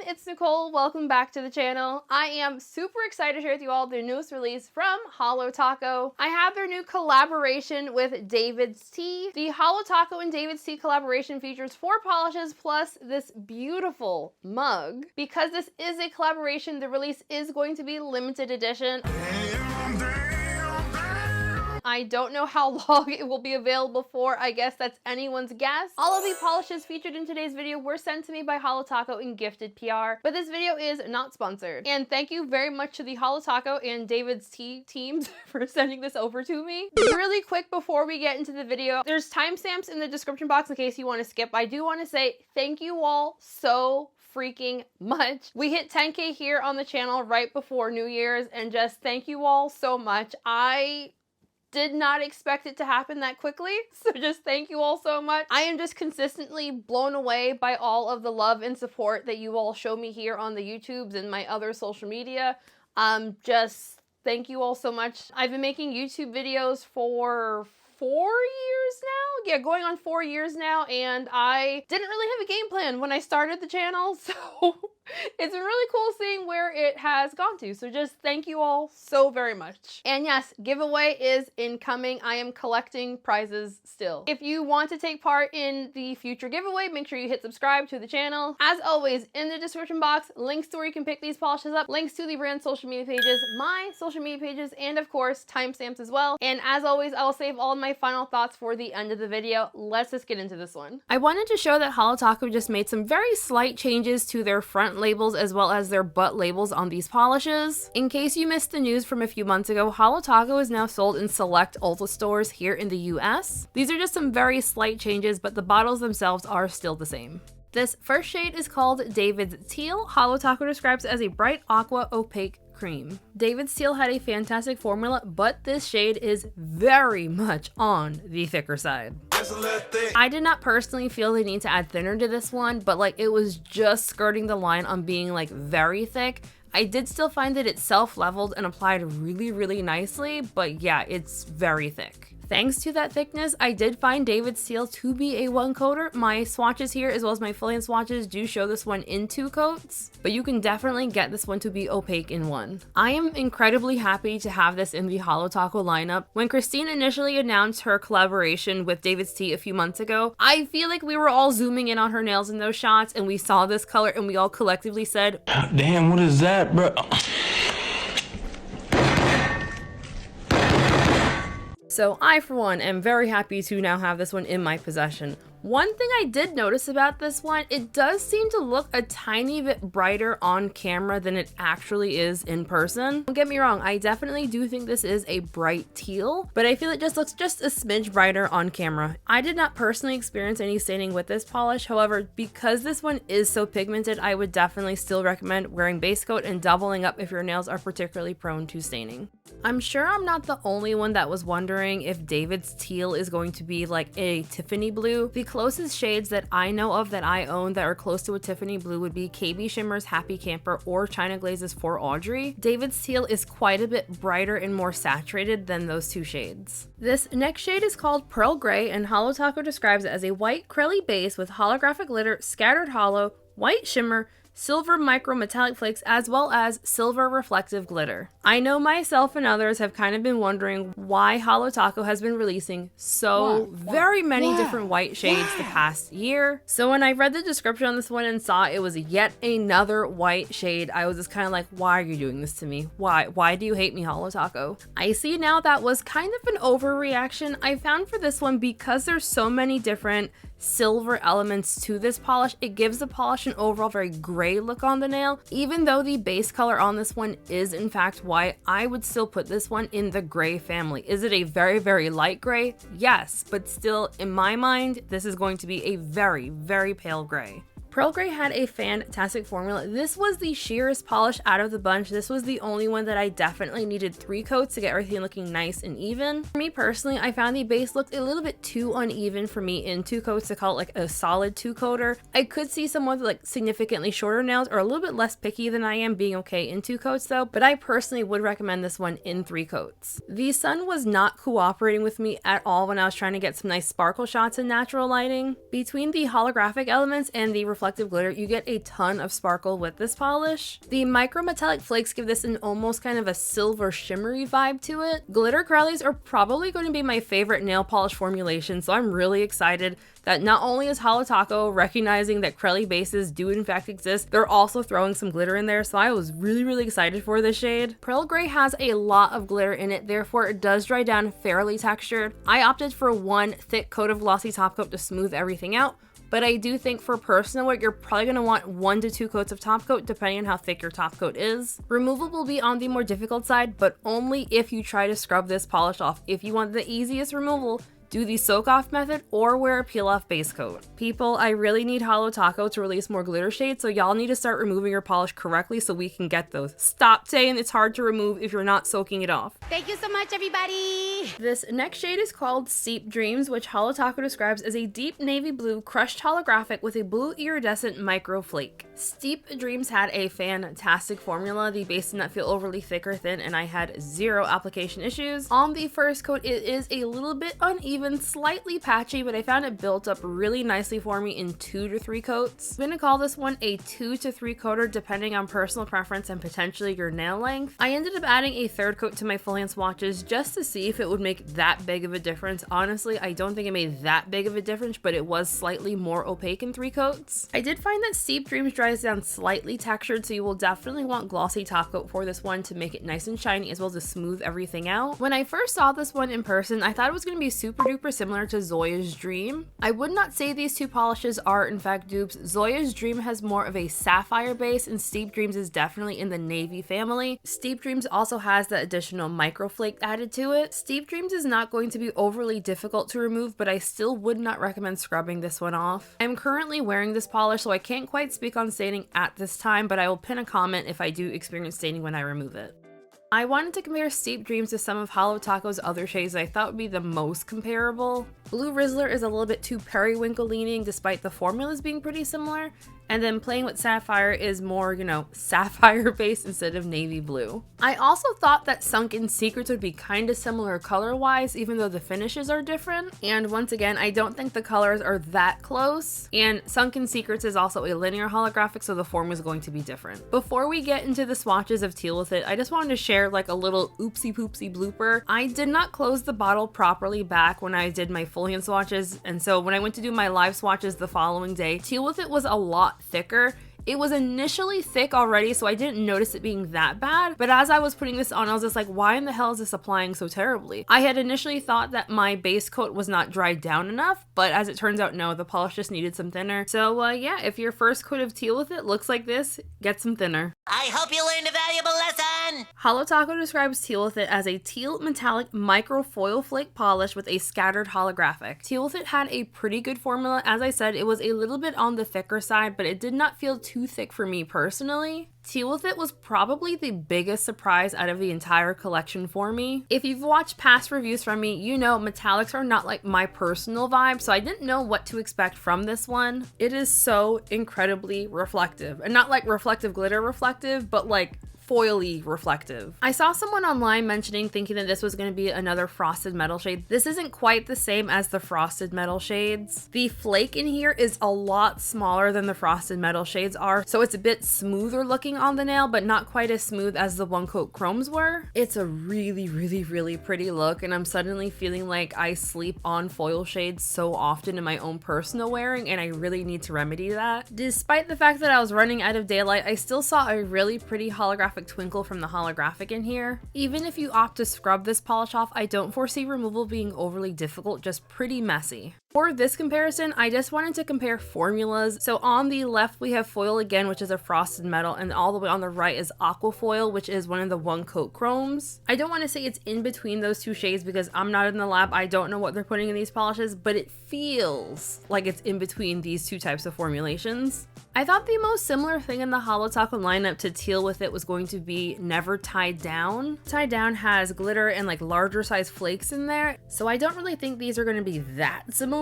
it's Nicole. Welcome back to the channel. I am super excited to share with you all the newest release from Holo Taco. I have their new collaboration with DavidsTeal. The Holo Taco and DavidsTeal collaboration features 4 polishes plus this beautiful mug. Because this is a collaboration, the release is going to be limited edition. I don't know how long it will be available for. I guess that's anyone's guess. All of the polishes featured in today's video were sent to me by Holo Taco and gifted PR, but this video is not sponsored. And thank you very much to the Holo Taco and DavidsTeal teams for sending this over to me. Really quick before we get into the video, there's timestamps in the description box in case you want to skip. I do want to say thank you all so freaking much. We hit 10K here on the channel right before New Year's, and just thank you all so much. I did not expect it to happen that quickly, so just thank you all so much. I am just consistently blown away by all of the love and support that you all show me here on the YouTubes and my other social media. Just thank you all so much. I've been making YouTube videos for 4 years now? Yeah, going on 4 years now, and I didn't really have a game plan when I started the channel, so it's been really cool seeing where it has gone to. So just thank you all so very much. And yes, giveaway is incoming. I am collecting prizes still. If you want to take part in the future giveaway, make sure you hit subscribe to the channel. As always, in the description box, links to where you can pick these polishes up, links to the brand's social media pages, my social media pages, and of course, timestamps as well. And as always, I will save all of my final thoughts for the end of the video. Let's just get into this one. I wanted to show that Holo Taco just made some very slight changes to their front labels as well as their butt labels on these polishes. In case you missed the news from a few months ago, Holo Taco is now sold in select Ulta stores here in the US. These are just some very slight changes, but the bottles themselves are still the same. This first shade is called DavidsTeal. Holo Taco describes it as a bright aqua opaque cream. DavidsTeal had a fantastic formula, but this shade is very much on the thicker side. I did not personally feel the need to add thinner to this one, but like it was just skirting the line on being like very thick. I did still find that it self-leveled and applied really nicely, but yeah, it's very thick. Thanks to that thickness, I did find DavidsTeal to be a 1-coater. My swatches here, as well as my fill-in swatches, do show this one in 2 coats, but you can definitely get this one to be opaque in 1. I am incredibly happy to have this in the Holo Taco lineup. When Christine initially announced her collaboration with DavidsTeal a few months ago, I feel like we were all zooming in on her nails in those shots, and we saw this color, and we all collectively said, "Damn, what is that, bro?" So I, for one, am very happy to now have this one in my possession. One thing I did notice about this one, it does seem to look a tiny bit brighter on camera than it actually is in person. Don't get me wrong, I definitely do think this is a bright teal, but I feel it just looks just a smidge brighter on camera. I did not personally experience any staining with this polish. However, because this one is so pigmented, I would definitely still recommend wearing base coat and doubling up if your nails are particularly prone to staining. I'm sure I'm not the only one that was wondering if DavidsTeal is going to be like a Tiffany blue. The closest shades that I know of that I own that are close to a Tiffany blue would be KB Shimmer's Happy Camper or China Glaze's For Audrey. DavidsTeal is quite a bit brighter and more saturated than those 2 shades. This next shade is called Pearl Gray, and Holo Taco describes it as a white curly base with holographic glitter, scattered holo, white shimmer, silver micro metallic flakes, as well as silver reflective glitter. I know myself and others have kind of been wondering why Holo Taco has been releasing so very many different white shades the past year. So when I read the description on this one and saw it was yet another white shade, I was just kind of like, why are you doing this to me? Why do you hate me, Holo Taco? I see now that was kind of an overreaction. I found for this one, because there's so many different silver elements to this polish, it gives the polish an overall very gray look on the nail. Even though the base color on this one is in fact white, I would still put this one in the gray family. Is it a very light gray? Yes, but still in my mind, this is going to be a very pale gray. Pearl Gray had a fantastic formula. This was the sheerest polish out of the bunch. This was the only one that I definitely needed 3 coats to get everything looking nice and even. For me personally, I found the base looked a little bit too uneven for me in 2 coats to call it like a solid 2-coater. I could see someone with like significantly shorter nails or a little bit less picky than I am being okay in 2 coats though, but I personally would recommend this one in 3 coats. The sun was not cooperating with me at all when I was trying to get some nice sparkle shots in natural lighting. Between the holographic elements and the reflective reflective glitter, you get a ton of sparkle with this polish. The micro metallic flakes give this an almost kind of a silver shimmery vibe to it. Glitter Corellis are probably going to be my favorite nail polish formulation, so I'm really excited that not only is Holo Taco recognizing that Corelli bases do in fact exist, they're also throwing some glitter in there, so I was really excited for this shade. Pearl Gray has a lot of glitter in it, therefore it does dry down fairly textured. I opted for one thick coat of glossy top coat to smooth everything out, but I do think for personal wear, you're probably going to want 1 to 2 coats of top coat depending on how thick your top coat is. Removal will be on the more difficult side, but only if you try to scrub this polish off. If you want the easiest removal, do the soak off method or wear a peel off base coat. People, I really need Holo Taco to release more glitter shades, so y'all need to start removing your polish correctly so we can get those. Stop saying it's hard to remove if you're not soaking it off. Thank you so much, everybody! This next shade is called Steep Dreams, which Holo Taco describes as a deep navy blue crushed holographic with a blue iridescent micro flake. Steep Dreams had a fantastic formula. The base did not feel overly thick or thin, and I had 0 application issues. On the first coat, it is a little bit uneven, slightly patchy, but I found it built up really nicely for me in 2 to 3 coats. I'm gonna call this one a 2 to 3 coater depending on personal preference and potentially your nail length. I ended up adding a 3rd coat to my full hand swatches just to see if it would make that big of a difference. Honestly, I don't think it made that big of a difference, but it was slightly more opaque in 3 coats. I did find that Steep Dreams dries down slightly textured, so you will definitely want glossy top coat for this one to make it nice and shiny as well as to smooth everything out. When I first saw this one in person, I thought it was gonna be super duper similar to Zoya's Dream. I would not say these two polishes are in fact dupes. Zoya's Dream has more of a sapphire base and Steep Dreams is definitely in the navy family. Steep Dreams also has the additional microflake added to it. Steep Dreams is not going to be overly difficult to remove, but I still would not recommend scrubbing this one off. I'm currently wearing this polish, so I can't quite speak on staining at this time, but I will pin a comment if I do experience staining when I remove it. I wanted to compare Steep Dreams to some of Holo Taco's other shades that I thought would be the most comparable. Blue Rizzler is a little bit too periwinkle leaning despite the formulas being pretty similar, and then Playing with Sapphire is more, you know, sapphire based instead of navy blue. I also thought that Sunken Secrets would be kind of similar color wise even though the finishes are different, and once again I don't think the colors are that close, and Sunken Secrets is also a linear holographic so the form is going to be different. Before we get into the swatches of Teal With It, I just wanted to share like a little oopsie poopsie blooper. I did not close the bottle properly back when I did my full hand swatches, and so when I went to do my live swatches the following day, Teal With It was a lot thicker. It was initially thick already, so I didn't notice it being that bad, but as I was putting this on, I was just like, why in the hell is this applying so terribly? I had initially thought that my base coat was not dried down enough, but as it turns out, no, the polish just needed some thinner. So yeah, if your first coat of Teal With It looks like this, get some thinner. I hope you learned a valuable lesson! Holo Taco describes Teal With It as a teal metallic micro foil flake polish with a scattered holographic. Teal With It had a pretty good formula. As I said, it was a little bit on the thicker side, but it did not feel too thick for me personally. Teal With It was probably the biggest surprise out of the entire collection for me. If you've watched past reviews from me, you know metallics are not like my personal vibe, so I didn't know what to expect from this one. It is so incredibly reflective, and not like reflective glitter reflective, but like foily reflective. I saw someone online mentioning thinking that this was going to be another frosted metal shade. This isn't quite the same as the frosted metal shades. The flake in here is a lot smaller than the frosted metal shades are, so it's a bit smoother looking on the nail, but not quite as smooth as the one coat chromes were. It's a really pretty look, and I'm suddenly feeling like I sleep on foil shades so often in my own personal wearing, and I really need to remedy that. Despite the fact that I was running out of daylight, I still saw a really pretty holographic twinkle from the holographic in here. Even if you opt to scrub this polish off, I don't foresee removal being overly difficult, just pretty messy. For this comparison, I just wanted to compare formulas. So on the left we have foil again, which is a frosted metal, and all the way on the right is aqua foil, which is one of the one coat chromes. I don't want to say it's in between those two shades because I'm not in the lab, I don't know what they're putting in these polishes, but it feels like it's in between these two types of formulations. I thought the most similar thing in the Holo Taco lineup to Teal With It was going to be Never Tied Down. Tied Down has glitter and like larger size flakes in there, so I don't really think these are going to be that similar.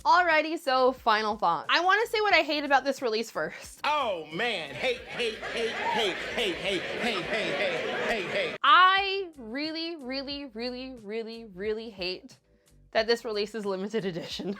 Alrighty, so final thoughts. I want to say what I hate about this release first. Oh man, hate. I really hate that this release is limited edition.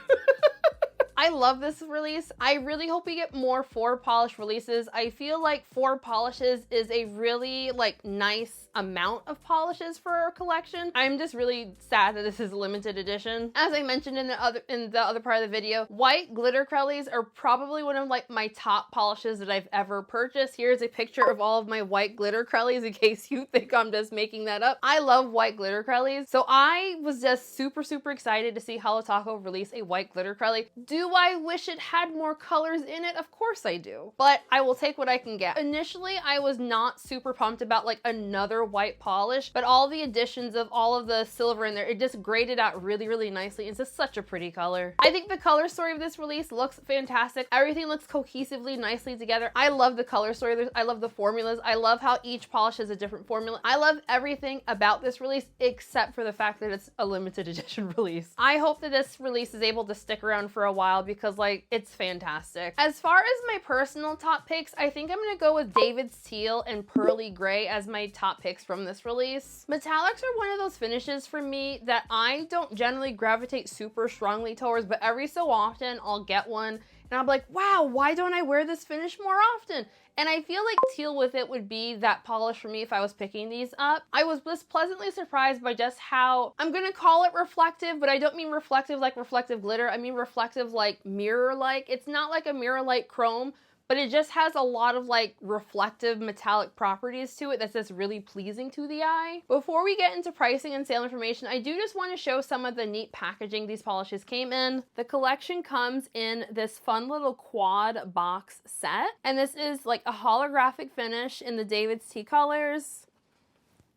I love this release. I really hope we get more 4 polish releases. I feel like 4 polishes is a really like nice amount of polishes for our collection. I'm just really sad that this is a limited edition. As I mentioned in the other part of the video, white glitter crellies are probably one of like my top polishes that I've ever purchased. Here's a picture of all of my white glitter crellies in case you think I'm just making that up. I love white glitter crellies. So I was just super excited to see Holo Taco release a white glitter crelly. Do I wish it had more colors in it? Of course I do, but I will take what I can get. Initially, I was not super pumped about like another white polish, but all the additions of all of the silver in there, it just graded out really nicely. It's just such a pretty color. I think the color story of this release looks fantastic. Everything looks cohesively nicely together. I love the color story. I love the formulas. I love how each polish has a different formula. I love everything about this release except for the fact that it's a limited edition release. I hope that this release is able to stick around for a while because like it's fantastic. As far as my personal top picks, I think I'm gonna go with DavidsTeal and Pearly Gray as my top picks from this release. Metallics are one of those finishes for me that I don't generally gravitate super strongly towards, but every so often I'll get one and I'm like, wow, why don't I wear this finish more often? And I feel like Teal With It would be that polish for me if I was picking these up. I was just pleasantly surprised by just how, I'm gonna call it reflective, but I don't mean reflective like reflective glitter. I mean reflective like mirror-like. It's not like a mirror-like chrome, but it just has a lot of like reflective metallic properties to it that's just really pleasing to the eye. Before we get into pricing and sale information, I do just want to show some of the neat packaging these polishes came in. The collection comes in this fun little quad box set, and this is like a holographic finish in the DavidsTeal colors.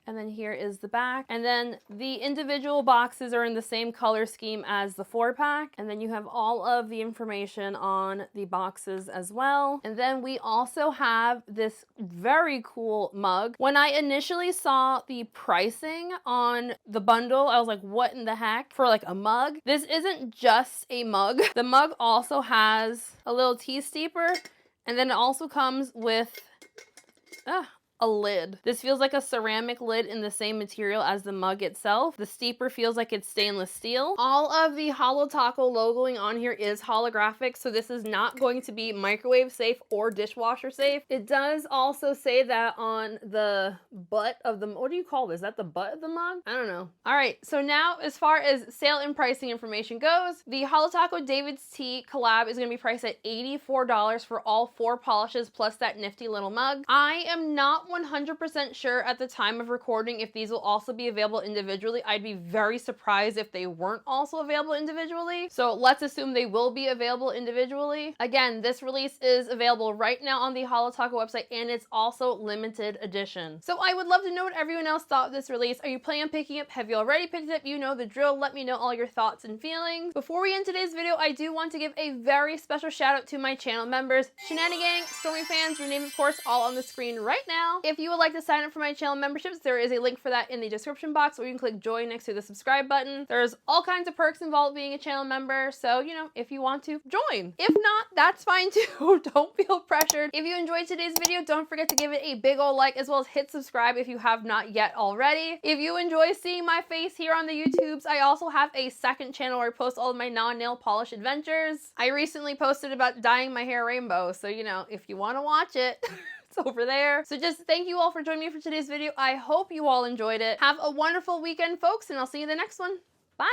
And then here is the back. And then the individual boxes are in the same color scheme as the 4-pack. And then you have all of the information on the boxes as well. And then we also have this very cool mug. When I initially saw the pricing on the bundle, I was like, what in the heck? For like a mug? This isn't just a mug. The mug also has a little tea steeper. And then it also comes with a lid. This feels like a ceramic lid in the same material as the mug itself. The steeper feels like it's stainless steel. All of the Holo Taco logoing on here is holographic, so this is not going to be microwave safe or dishwasher safe. It does also say that on the butt of the, what do you call this? Is that the butt of the mug? I don't know. All right, so now as far as sale and pricing information goes, the Holo Taco DavidsTeal collab is gonna be priced at $84 for all 4 polishes plus that nifty little mug. I am not 100% sure at the time of recording if these will also be available individually. I'd be very surprised if they weren't also available individually. So let's assume they will be available individually. Again, this release is available right now on the Holo Taco website and it's also limited edition. So I would love to know what everyone else thought of this release. Are you planning on picking it up? Have you already picked it up? You know the drill. Let me know all your thoughts and feelings. Before we end today's video, I do want to give a very special shout out to my channel members, Shenanigang, Stormy Fans, your name of course all on the screen right now. If you would like to sign up for my channel memberships, there is a link for that in the description box, or you can click join next to the subscribe button. There's all kinds of perks involved being a channel member, so you know, if you want to, join. If not, that's fine too. Don't feel pressured. If you enjoyed today's video, don't forget to give it a big ol' like, as well as hit subscribe if you have not yet already. If you enjoy seeing my face here on the YouTubes, I also have a second channel where I post all of my non-nail polish adventures. I recently posted about dyeing my hair rainbow, so you know, if you want to watch it, over there. So just thank you all for joining me for today's video. I hope you all enjoyed it. Have a wonderful weekend, folks, and I'll see you in the next one. Bye!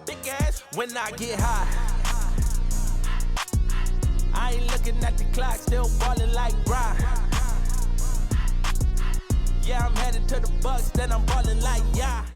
Big ass when I get high. I ain't looking at the clock, still ballin' like Bry. Yeah, I'm headed to the Bucks, then I'm ballin' like yeah.